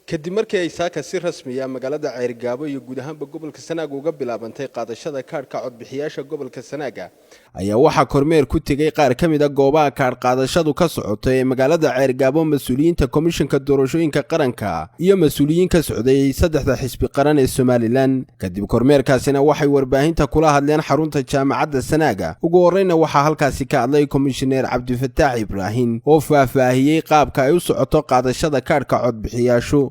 kadib markii ay saaka si rasmi ah magaalada Ceyrgaabo iyo guud ahaanba gobolka Sanaag uga bilaabantay qaadashada kaarka codbixiyaasha gobolka Sanaag ayaa waxa kormeer ku tagay qaar kamid ah goobaha kaar qaadashadu ka socotay ee magaalada Ceyrgaabo mas'uuliyiinta komishanka doorashooyinka qaranka iyo mas'uuliyiin ka socday saddexda xisbi qaran ee Somaliland kadib kormeerkaasina waxay warbaahinta kula hadleen xarunta jaamacadda Sanaag ugu horreynna waxa halkaasi ka hadlay komishaneer Cabdifataax Ibraahin oo faahfaahiyay qaabka ay u socoto qaadashada kaarka codbixiyaashu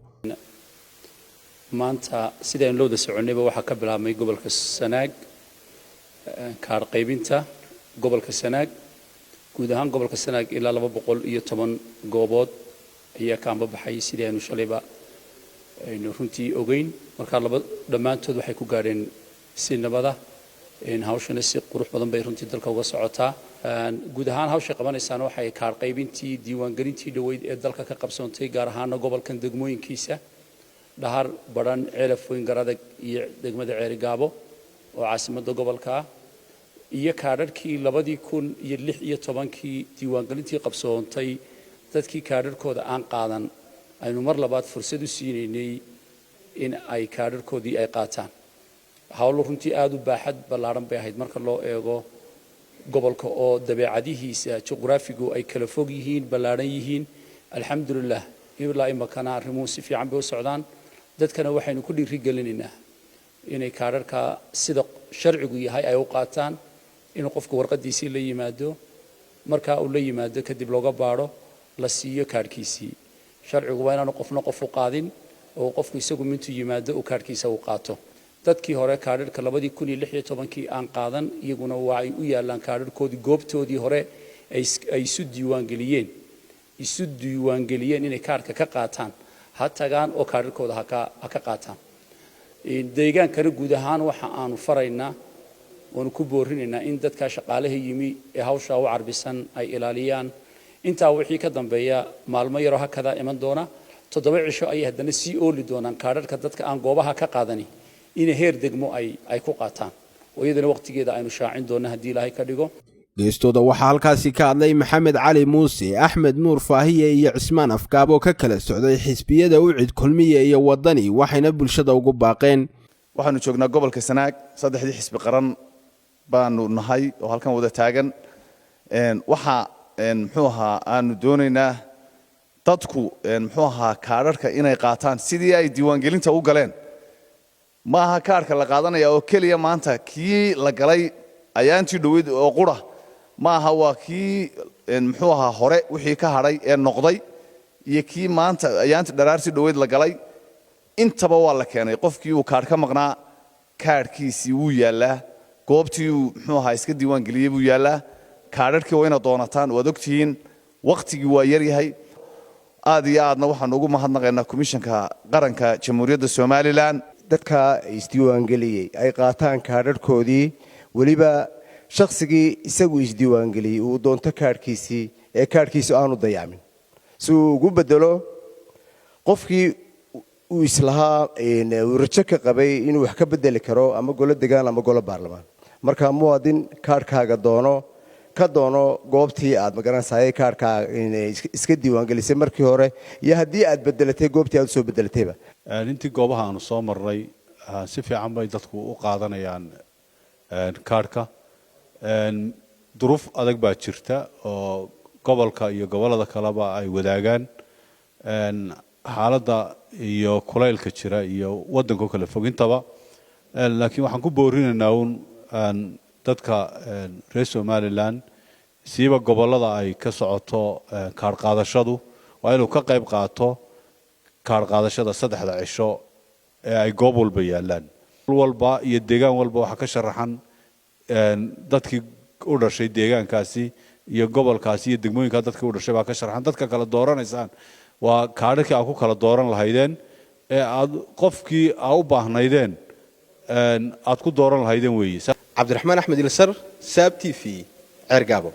maanta sidaan loo soconayba waxa ka bilaabmay gobolka Sanaag kaar qaybinta gobolka Sanaag guud ahaan gobolka Sanaag ilaa 210 goobood ayaa ka baxay sidaan shalayba aynu runtii ogeyn marka dhamaantood waxay ku gaareen si nabada in hawshana si qurux badan bay runtii dalka uga socotaa guud ahaan hawsha qabanaysan waxay kaar qaybintii diiwaangelintii dhaweyd ee dalka ka qabsoontay gaar ahaan gobolkan degmooyinkiisa dhahar baran ceelafooyin garadag iyo degmada Ceyrgaabo oo caasimadda gobolka iyo kaararkii 2016 diiwaangelintii qabsoontay dadkii kaararkooda aan qaadan aynu mar labaad fursad u siineynay in ay kaararkoodii ay qaataan hawlo runtii aad u baaxad ballaaran bay ahayd marka loo eego gobolka oo dabeecadihiisa juqraafigu ay kala fog yihiin ballaaran yihiin alxamdulillah ilaa imakana arrimuhu si fiican bay u socdaan dadkana waxaynu ku dhiirigelinaynaa inay kaararka sida sharcigu yahay ay u qaataan in qofku warqadiisii la yimaado marka uu la yimaado kadib looga baaro la siiyo kaarkiisii sharcigu waa inaan qofna qof u qaadin oo qofku isagu mintu yimaado uu kaarkiisa u qaato dadkii hore kaararka 2016 aan qaadan iyaguna waa ay u yaalaan kaararkoodii goobtoodii hore ay isu diiwaangeliyeen inay kaarka ka qaataan ha tagaan oo kaararkooda ha ka qaataan deegaankana guud ahaan waxa aanu faraynaa oo ku boorinaynaa in dadka shaqaalaha yimi ee hawsha u carbisan ay ilaaliyaan inta wixii ka dambeeya maalmo yar oo hakada iman doona 7 cisho ay haddana sii ooli doonaan kaararka dadka aan goobaha ka qaadani in heer degmo ay ku qaataan oo iyadana waqtigeeda aynu shaacin doona hadii Ilaahay ka dhigo geestooda waxa halkaasi ka hadlay Maxamed Cali Muuse Axmed Nuur Faahiye iyo Cismaan Afkaabo ka kala socday xisbiyada u cid kulmiye iyo wadani waxayna bulshada ugu baaqeen waxaanu joognaa gobolka Sanaag saddexdii xisbi qaran baanu nahay oo halkan wada taagan waxa muxuu ahaa aanu doonaynaa dadku muxuu ahaa kaararka inay qaataan sidii ay diiwaangelinta u galeen ma aha kaarka la qaadanaya oo kaliya maanta kii la galay ayaantii dhaweyd oo qura ma aha waa kii muxuu ahaa hore wixii ka hadhay ee noqday iyo kii maanta ayaantii dharaartii dhaweyd la galay intaba waa la keenay qofkii uu kaar ka maqnaa kaarkiisii wuu yaalaa goobtii uu muxuu ahaa iska diiwaan geliyay buu yaalaa kaararkii waa inaad doonataan waad ogtihiin waqtigii waa yar yahay aad iyo aadna waxaan ugu mahadnaqaynaa komishanka qaranka jamhuuriyadda Somaliland dadka isdiiwaangeliyay ay qaataan kaararkoodii waliba shakhsigii isagu isdiiwaangeliyay uu doonto kaarkiisii ee kaarkiisu aanu dayaamin si uu ugu bedelo qofkii uu islahaa uu rajo ka qabay inuu wax ka bedeli karo ama golo degaan ama golo baarlamaan marka muwaadin kaarkaaga ka doono goobtii aad magaranaysaa kaarka iska diiwaangelisay markii hore iyo haddii aad bedelatay goobtii aad soo bedelatayba intii goobaha aanu soo marnay si fiican bay dadku u qaadanayaan kaarka duruuf adag baa jirta oo gobolka iyo gobolada kaleba ay wadaagaan xaaladda iyo kulaylka jira iyo waddanka kala fogintaba laakiin waxaan ku boorinaynaa dadka reer Somaliland siiba gobolada ay ka socoto kaar qaadashadu waa inuu ka qayb qaato kaar qaadashada saddexda cisho ee ay goob walba yaalaan walba iyo deegaan walba waxa ka sharaxan dadkii u dhashay deegaankaasi iyo gobolkaasi iyo degmooyinka dadkii u dhashay baa ka sharaxan dadka kala dooranaysaan waa kaararkii aad ku kala dooran lahaydeen ee aad qofkii aad u baahnaydeen aad ku dooran lahaydeen weeye Cabdiraxmaan Axmed Ilsar Saab TV Ceyrgaabo